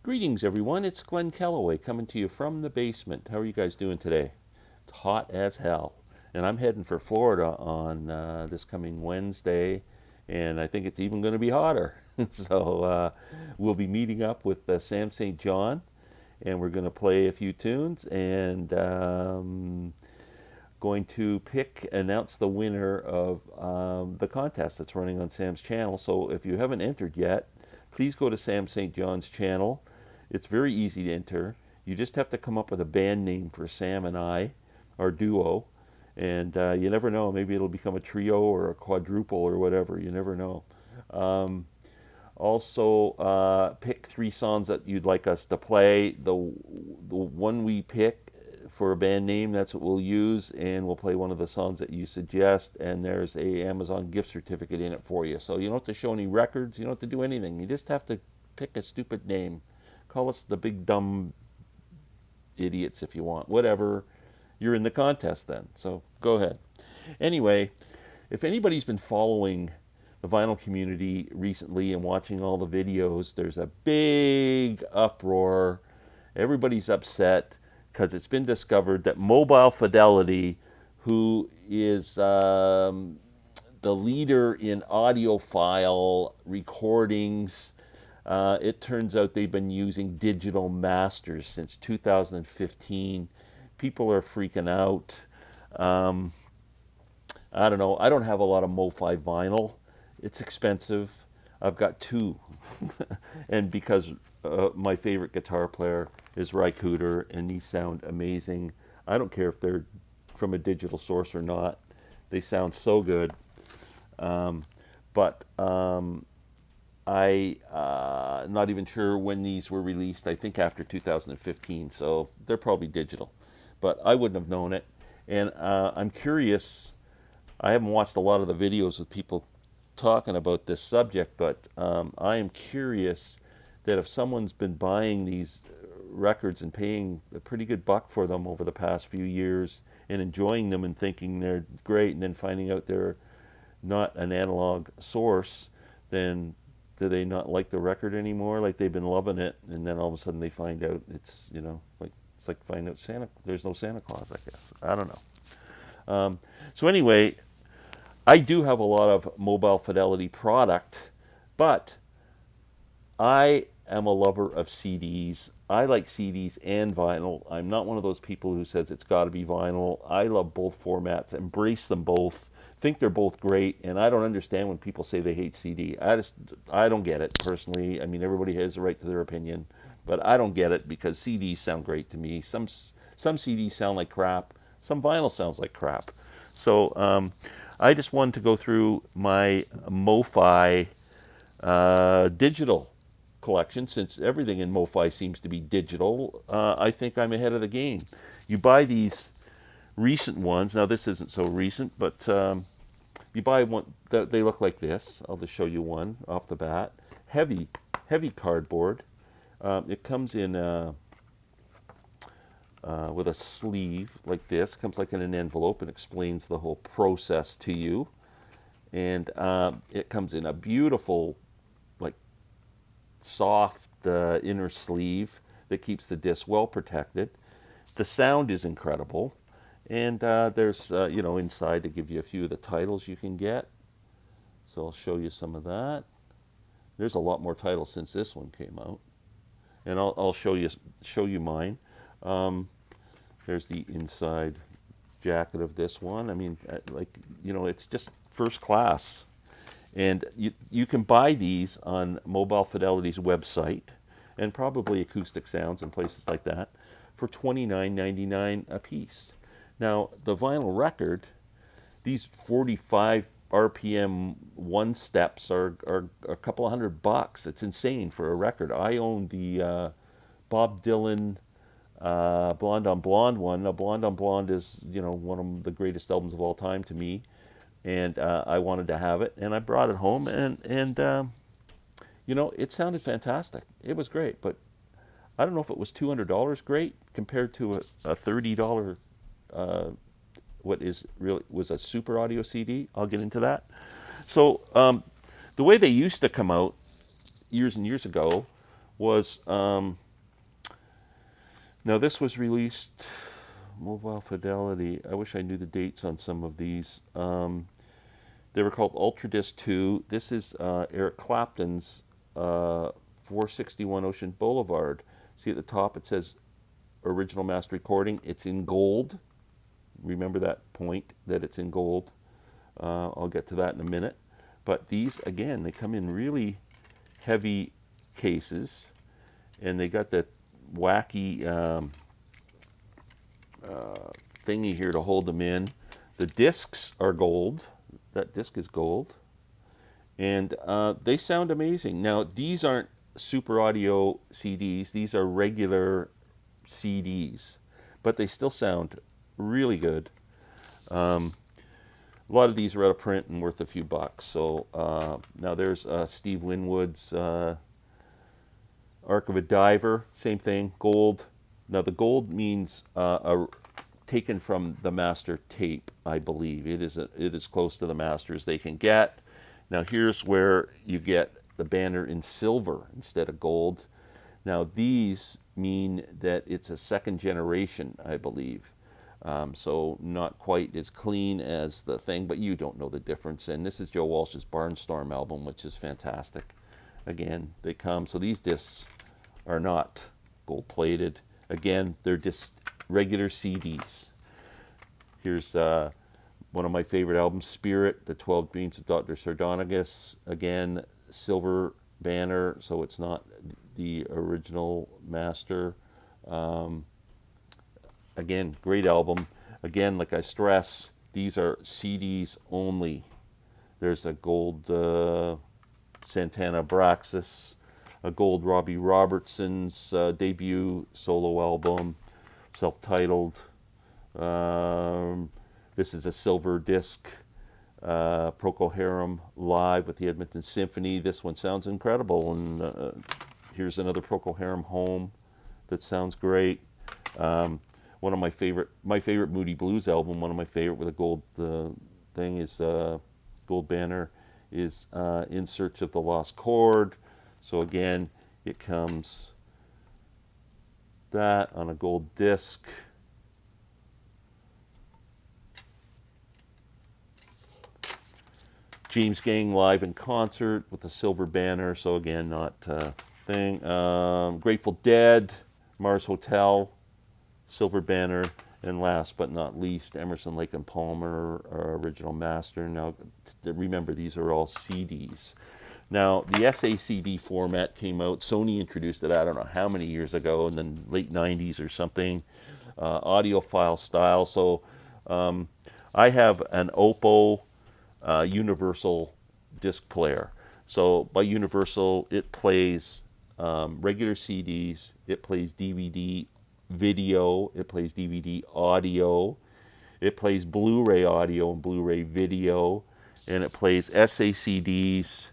Greetings, everyone. It's Glenn Kellaway coming to you from the basement. How are you guys doing today? It's hot as hell. And I'm heading for Florida on this coming Wednesday, and I think it's even going to be hotter. So we'll be meeting up with Sam St. John, and we're going to play a few tunes and going to announce the winner of the contest that's running on Sam's channel. So if you haven't entered yet, please go to Sam St. John's channel. It's very easy to enter. You just have to come up with a band name for Sam and I, our duo. And you never know, maybe it'll become a trio or a quadruple or whatever. You never know. Also, pick 3 songs that you'd like us to play. The one we pick for a band name, that's what we'll use, and we'll play one of the songs that you suggest, and there's a Amazon gift certificate in it for you. So you don't have to show any records, you don't have to do anything. You just have to pick a stupid name. Call us the big dumb idiots if you want. Whatever. You're in the contest then, so go ahead. Anyway, if anybody's been following the vinyl community recently and watching all the videos, there's a big uproar. Everybody's upset because it's been discovered that Mobile Fidelity, who is the leader in audiophile recordings, it turns out they've been using digital masters since 2015. People are freaking out. I don't know. I don't have a lot of MoFi vinyl. It's expensive. I've got 2. And because my favorite guitar player is Ry Cooder, and these sound amazing. I don't care if they're from a digital source or not. They sound so good. But I not even sure when these were released. I think after 2015, so they're probably digital. But I wouldn't have known it. And I'm curious. I haven't watched a lot of the videos with people talking about this subject, but I am curious that if someone's been buying these records and paying a pretty good buck for them over the past few years and enjoying them and thinking they're great, and then finding out they're not an analog source, then do they not like the record anymore? Like they've been loving it, and then all of a sudden they find out it's, like it's like finding out there's no Santa Claus, I guess. I don't know. So anyway, I do have a lot of Mobile Fidelity product, but I am a lover of CDs. I like CDs and vinyl. I'm not one of those people who says it's got to be vinyl. I love both formats, embrace them both, think they're both great, and I don't understand when people say they hate CD. I don't get it personally. I mean, everybody has the right to their opinion, but I don't get it because CDs sound great to me. Some CDs sound like crap. Some vinyl sounds like crap. So I just wanted to go through my MoFi digital collection. Since everything in MoFi seems to be digital, I think I'm ahead of the game. You buy these recent ones. Now this isn't so recent, but you buy one that they look like this. I'll just show you one off the bat. Heavy cardboard. It comes in with a sleeve like this. Comes like in an envelope and explains the whole process to you. And it comes in a beautiful, like, soft inner sleeve that keeps the disc well protected. The sound is incredible. And there's, inside to give you a few of the titles you can get. So I'll show you some of that. There's a lot more titles since this one came out. And I'll show you mine. There's the inside jacket of this one. I mean, it's just first class. And you can buy these on Mobile Fidelity's website, and probably Acoustic Sounds and places like that, for $29.99 a piece. Now, the vinyl record, these 45 RPM one steps are a couple of $100. It's insane for a record. I own the Bob Dylan Blonde on Blonde one. Now, Blonde on Blonde is, one of the greatest albums of all time to me, and I wanted to have it, and I brought it home, and it sounded fantastic. It was great, but I don't know if it was $200 great compared to a $30 what was a super audio CD. I'll get into that. So the way they used to come out years and years ago was, now this was released, Mobile Fidelity. I wish I knew the dates on some of these. They were called Ultra Disc 2. This is Eric Clapton's 461 Ocean Boulevard. See at the top it says original master recording. It's in gold. Remember that point, that it's in gold. I'll get to that in a minute. But these, again, they come in really heavy cases, and they got that wacky thingy here to hold them in. The discs are gold. That disc is gold. And they sound amazing. Now, these aren't super audio CDs. These are regular CDs. But they still sound really good. A lot of these are out of print and worth a few bucks. So now there's Steve Winwood's Arc of a Diver. Same thing, gold. Now the gold means taken from the master tape, I believe. It is close to the master as they can get. Now here's where you get the banner in silver instead of gold. Now these mean that it's a second generation, I believe. So not quite as clean as the thing, but you don't know the difference. And this is Joe Walsh's Barnstorm album, which is fantastic. Again, they come. So these discs are not gold plated. Again, they're just regular CDs. Here's one of my favorite albums, Spirit, The 12 Dreams of Dr. Sardonicus. Again, silver banner, so it's not the original master. Again, great album. Again, like I stress, these are CDs only. There's a gold Santana Braxis, a gold Robbie Robertson's debut solo album, self-titled. This is a silver disc, Procol Harum live with the Edmonton Symphony. This one sounds incredible. And here's another Procol Harum Home that sounds great. One of my favorite Moody Blues album, one of my favorite with a gold thing is gold banner is In Search of the Lost Chord. So again, it comes that on a gold disc. James Gang live in concert with a silver banner. So again, not thing. Grateful Dead, Mars Hotel, silver banner. And last but not least, Emerson, Lake and Palmer, our original master. Now, remember, these are all CDs. Now, the SACD format came out. Sony introduced it, I don't know how many years ago, in the late 90s or something. Audiophile style. So I have an Oppo Universal disc player. So by Universal, it plays regular CDs, it plays DVD video, it plays DVD audio, it plays Blu-ray audio and Blu-ray video, and it plays SACDs.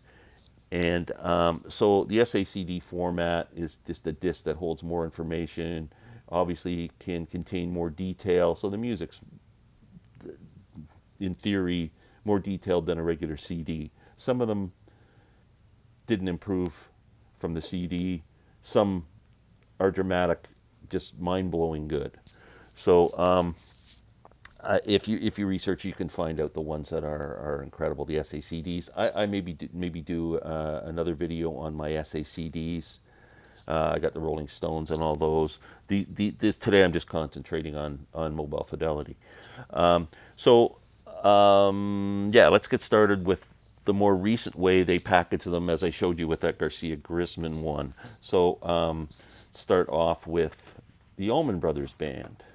And so the SACD format is just a disc that holds more information, obviously can contain more detail. So the music's, in theory, more detailed than a regular CD. Some of them didn't improve from the CD. Some are dramatic, just mind-blowing good. So if you research, you can find out the ones that are incredible. The SACDs. I maybe do another video on my SACDs. I got the Rolling Stones and all those. Today I'm just concentrating on Mobile Fidelity. Yeah, let's get started with the more recent way they package them, as I showed you with that Garcia Grisman one. So start off with the Allman Brothers Band.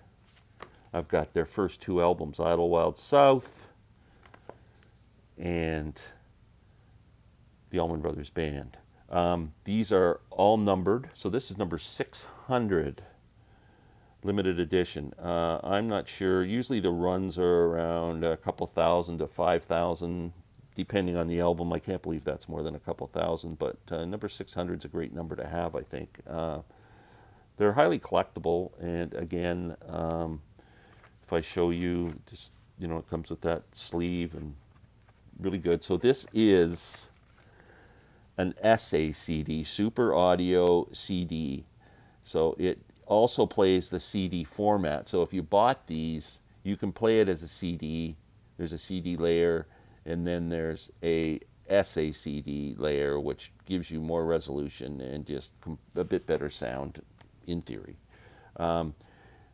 I've got their first two albums, Idlewild South and the Allman Brothers Band. These are all numbered, so this is number 600. Limited edition. I'm not sure. Usually the runs are around a couple thousand to 5,000, depending on the album. I can't believe that's more than a couple thousand, but number 600 is a great number to have, I think. They're highly collectible, and again, if I show you, just, it comes with that sleeve and really good. So this is an SACD, Super Audio CD. So it also plays the CD format. So if you bought these, you can play it as a CD. There's a CD layer, and then there's a SACD layer, which gives you more resolution and just a bit better sound in theory.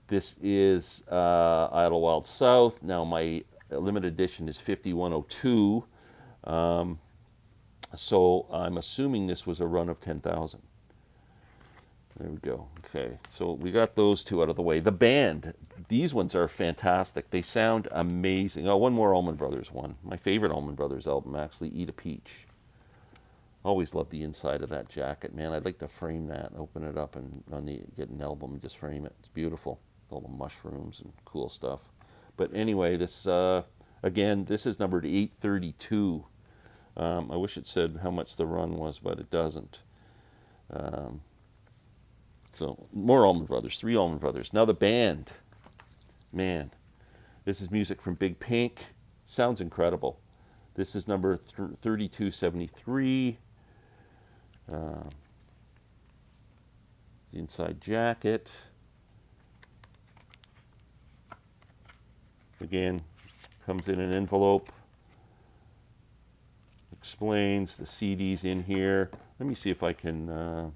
This is Idlewild South. Now my limited edition is 5102. So I'm assuming this was a run of 10,000. There we go. Okay, so we got those two out of the way. The band, these ones are fantastic. They sound amazing. Oh, one more Allman Brothers one. My favorite Allman Brothers album, actually, Eat a Peach. Always loved the inside of that jacket, man. I'd like to frame that, open it up, and get an album and just frame it. It's beautiful. All the mushrooms and cool stuff. But anyway, this again, this is numbered 832. I wish it said how much the run was, but it doesn't. So more Allman Brothers, 3 Allman Brothers. Now the band, man, this is music from Big Pink. Sounds incredible. This is number 3273. The inside jacket. Again, comes in an envelope. Explains the CDs in here. Let me see if I can.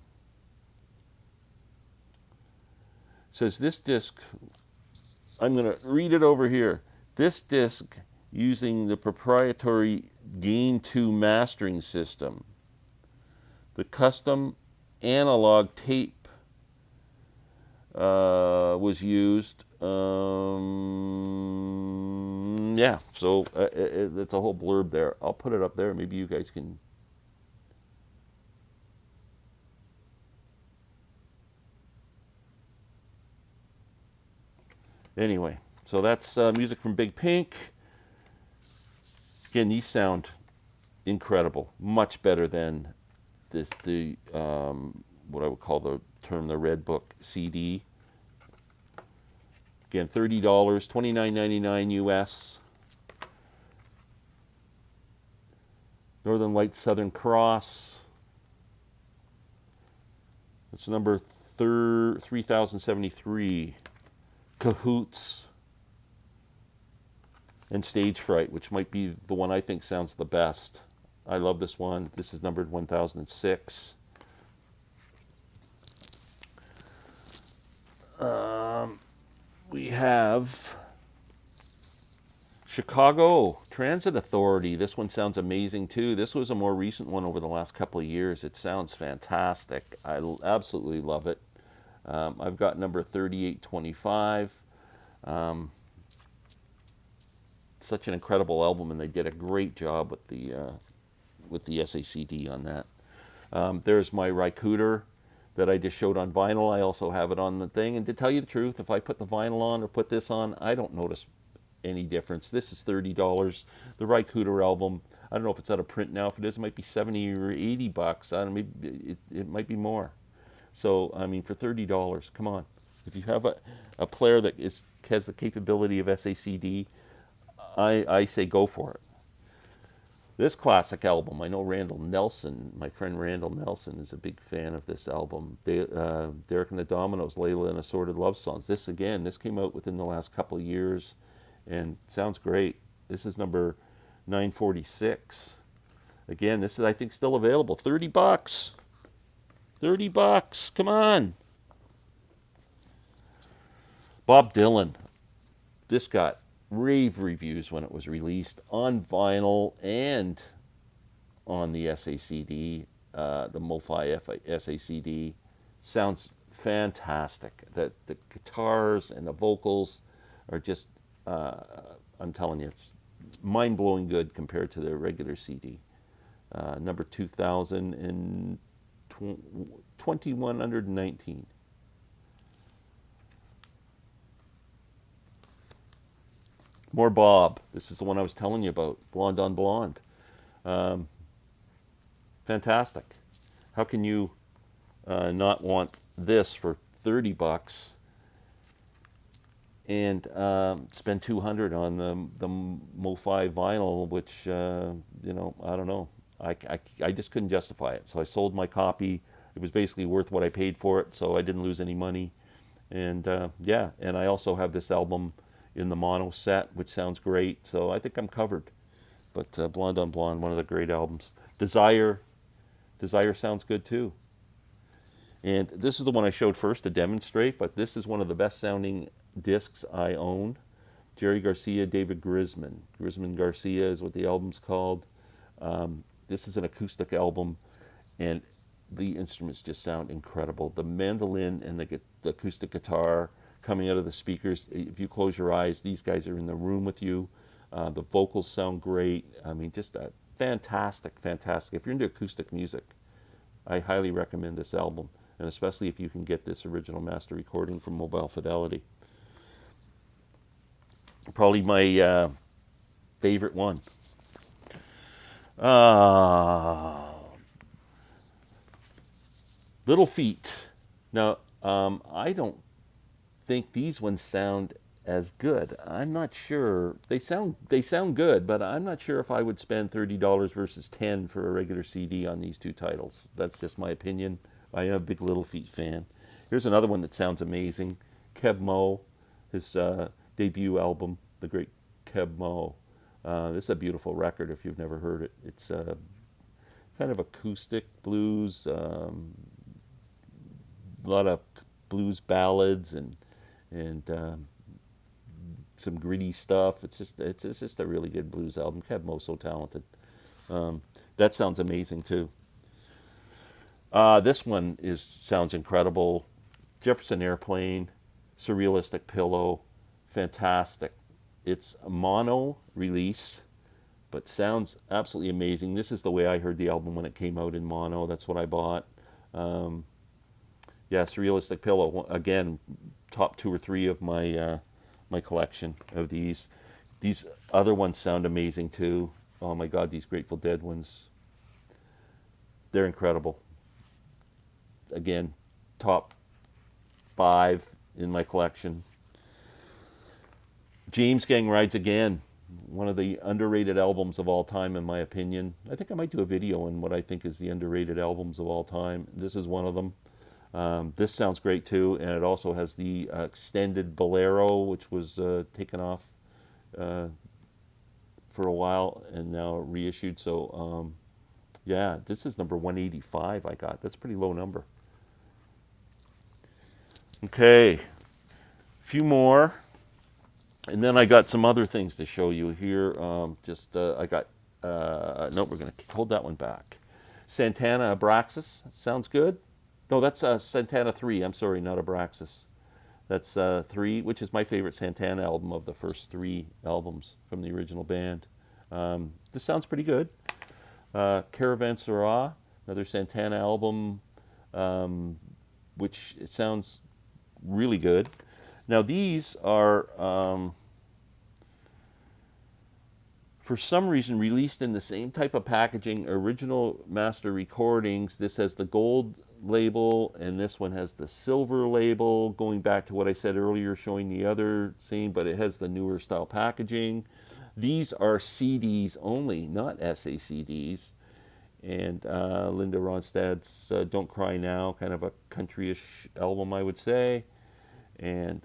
Says this disc. I'm going to read it over here. This disc, using the proprietary Gain 2 mastering system, the custom analog tape was used. Yeah, so it's a whole blurb there. I'll put it up there. Maybe you guys can. Anyway, so that's music from Big Pink. Again, these sound incredible. Much better than the what I would call the Red Book CD. Again, $30, $29.99 US. Northern Lights Southern Cross. It's number 3073. Cahoots. And Stage Fright, which might be the one I think sounds the best. I love this one. This is numbered 1006. We have Chicago Transit Authority. This one sounds amazing too. This was a more recent one over the last couple of years. It sounds fantastic. I absolutely love it. I've got number 3825. Such an incredible album, and they did a great job with the SACD on that. There's my Rycooter that I just showed on vinyl. I also have it on the thing. And to tell you the truth, if I put the vinyl on or put this on, I don't notice any difference. This is $30. The Rycooter album, I don't know if it's out of print now. If it is, it might be 70 or 80 bucks. I don't know, maybe it might be more. So, I mean, for $30, come on. If you have a player that has the capability of SACD, I say go for it. This classic album, I know Randall Nelson, my friend Randall Nelson, is a big fan of this album. Derek and the Dominoes, Layla and Assorted Love Songs. This came out within the last couple of years and sounds great. This is number 946. Again, this is, I think, still available. 30 bucks. 30 bucks. Come on. Bob Dylan. This got rave reviews when it was released on vinyl and on the SACD, the MOFI SACD. Sounds fantastic. The guitars and the vocals are just, I'm telling you, it's mind-blowing good compared to the regular CD. Number 2119. More Bob. This is the one I was telling you about. Blonde on Blonde. Fantastic. How can you not want this for 30 bucks and spend $200 on the MoFi vinyl, which, I don't know. I just couldn't justify it. So I sold my copy. It was basically worth what I paid for it, so I didn't lose any money. And yeah, and I also have this album in the mono set, which sounds great. So I think I'm covered. But Blonde on Blonde, one of the great albums. Desire sounds good too. And this is the one I showed first to demonstrate, but this is one of the best sounding discs I own. Jerry Garcia, David Grisman. Grisman Garcia is what the album's called. This is an acoustic album, and the instruments just sound incredible. The mandolin and the acoustic guitar coming out of the speakers, if you close your eyes, these guys are in the room with you. The vocals sound great. I mean, just a fantastic, fantastic. If you're into acoustic music, I highly recommend this album, and especially if you can get this original master recording from Mobile Fidelity. Probably my favorite one. Little Feat. Now, I don't think these ones sound as good. I'm not sure. They sound good, but I'm not sure if I would spend $30 versus 10 for a regular CD on these two titles. That's just my opinion. I am a big Little Feat fan. Here's another one that sounds amazing. Keb Mo, his debut album, the great Keb Mo. This is a beautiful record if you've never heard it. It's kind of acoustic blues, a lot of blues ballads and some gritty stuff. It's just a really good blues album. Keb Mo's so talented. That sounds amazing too. This one sounds incredible. Jefferson Airplane, Surrealistic Pillow, fantastic. It's a mono release, but sounds absolutely amazing. This is the way I heard the album when it came out in mono. That's what I bought. Yeah, Surrealistic Pillow, again, top 2 or 3 of my my collection of these. These other ones sound amazing too. Oh my God, these Grateful Dead ones, they're incredible. Again, top 5 in my collection. James Gang Rides Again, one of the underrated albums of all time, in my opinion. I think I might do a video on what I think is the underrated albums of all time. This is one of them. This sounds great too, and it also has the extended Bolero, which was taken off for a while and now reissued. So, yeah, this is number 185 I got. That's a pretty low number. Okay, a few more. And then I got some other things to show you here. I got, no, we're going to hold that one back. Santana Abraxas, sounds good. No, that's Santana 3, I'm sorry, not Abraxas. That's 3, which is my favorite Santana album of the first 3 albums from the original band. This sounds pretty good. Caravanserai, another Santana album, which it sounds really good. Now these are, for some reason, released in the same type of packaging, original master recordings. This has the gold label, and this one has the silver label, going back to what I said earlier, showing the other scene, but it has the newer style packaging. These are CDs only, not SACDs. And Linda Ronstadt's Don't Cry Now, kind of a countryish album, I would say. And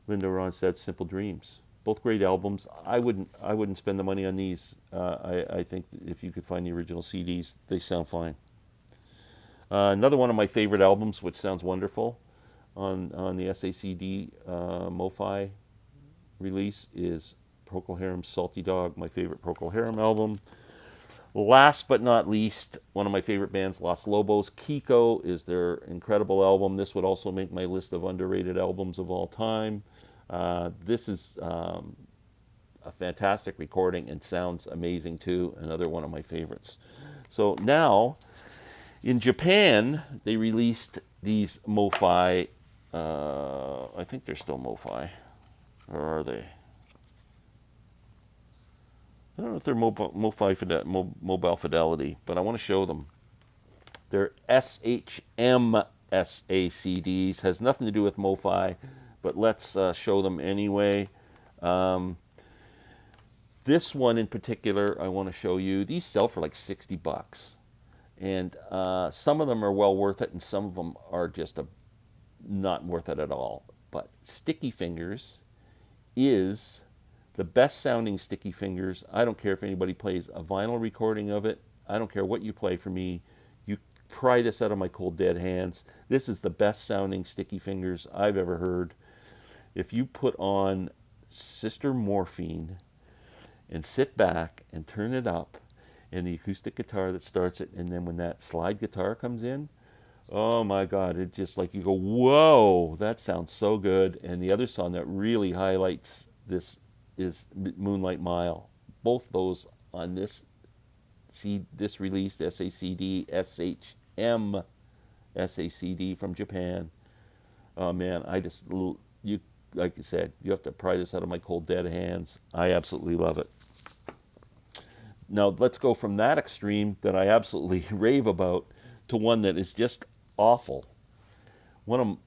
Linda Ronstadt's Simple Dreams. Both great albums. I wouldn't spend the money on these. I think that if you could find the original CDs, they sound fine. Another one of my favorite albums, which sounds wonderful, on the SACD MOFI release, is Procol Harum's Salty Dog, my favorite Procol Harum album. Last but not least, one of my favorite bands, Los Lobos. Kiko is their incredible album. This would also make my list of underrated albums of all time. This is a fantastic recording and sounds amazing too. Another one of my favorites. So now, in Japan, they released these MOFI. I think they're still MOFI. Or are they? I don't know if they're Mobile Fidelity, but I want to show them. They're SHM SACDs. Has nothing to do with MOFI, but let's show them anyway. This one in particular, I want to show you. These sell for like 60 bucks. And some of them are well worth it, and some of them are just not worth it at all. But Sticky Fingers is the best sounding Sticky Fingers. I don't care if anybody plays a vinyl recording of it. I don't care what you play for me. You pry this out of my cold dead hands. This is the best sounding Sticky Fingers I've ever heard. If you put on Sister Morphine and sit back and turn it up, and the acoustic guitar that starts it, and then when that slide guitar comes in, oh my God, it just like you go, whoa, that sounds so good. And the other song that really highlights this is Moonlight Mile. Both those on this released SACD, SHM SACD from Japan. Oh man, you like I said, you have to pry this out of my cold dead hands. I absolutely love it. Now let's go from that extreme that I absolutely rave about to one that is just awful. One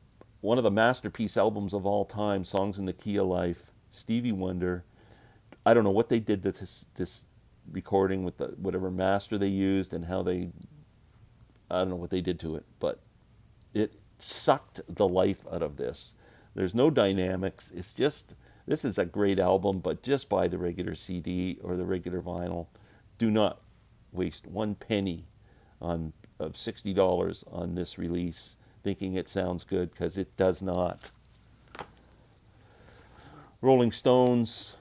of the masterpiece albums of all time, Songs in the Key of Life, Stevie Wonder. I don't know what they did to this recording with whatever master they used and how I don't know what they did to it, but it sucked the life out of this. There's no dynamics. It's just, this is a great album, but just buy the regular CD or the regular vinyl. Do not waste one penny of $60 on this release thinking it sounds good, because it does not. Rolling Stones,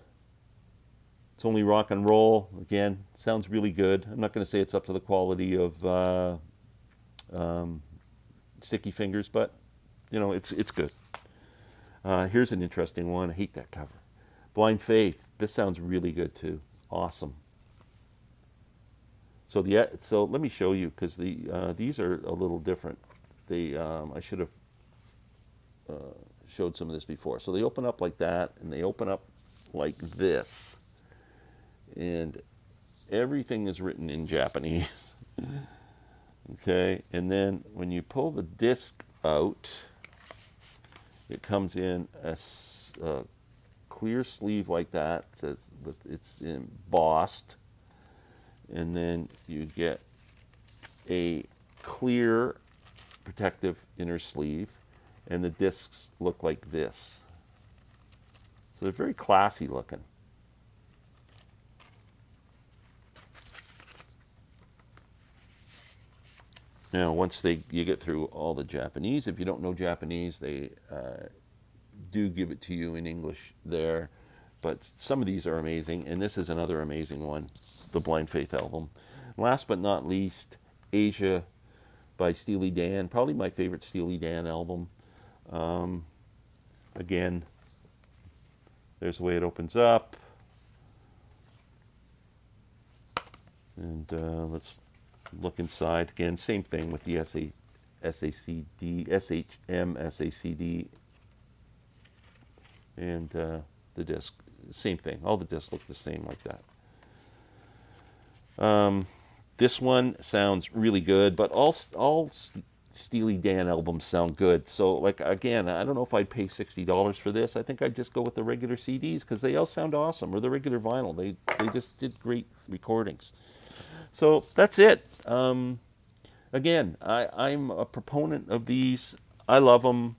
It's Only Rock and Roll. Again, sounds really good. I'm not going to say it's up to the quality of Sticky Fingers, but you know, it's good. Here's an interesting one. I hate that cover. Blind Faith. This sounds really good too. Awesome. So let me show you, because these are a little different. I should have showed some of this before. So they open up like that, and they open up like this, and everything is written in Japanese. Okay, and then when you pull the disc out, it comes in a clear sleeve like that. It says it's embossed, and then you get a clear protective inner sleeve, and the discs look like this. So they're very classy looking. Now, once you get through all the Japanese, if you don't know Japanese, they do give it to you in English there. But some of these are amazing, and this is another amazing one, the Blind Faith album. Last but not least, Asia by Steely Dan, probably my favorite Steely Dan album. Again, there's the way it opens up. And let's look inside. Again, same thing with the SACD, SHM SACD, and the disc. Same thing. All the discs look the same like that. This one sounds really good, but all Steely Dan albums sound good. So, like, again, I don't know if I'd pay $60 for this. I think I'd just go with the regular CDs, because they all sound awesome, or the regular vinyl. They just did great recordings. So that's it. Again, I'm a proponent of these. I love them.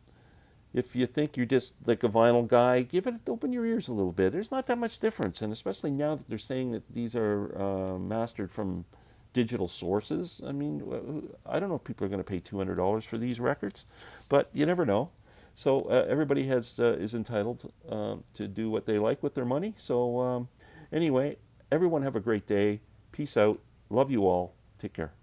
If you think you're just like a vinyl guy, open your ears a little bit. There's not that much difference, and especially now that they're saying that these are mastered from digital sources. I mean, I don't know if people are going to pay $200 for these records, but you never know. So everybody is entitled to do what they like with their money. So anyway, everyone have a great day. Peace out. Love you all. Take care.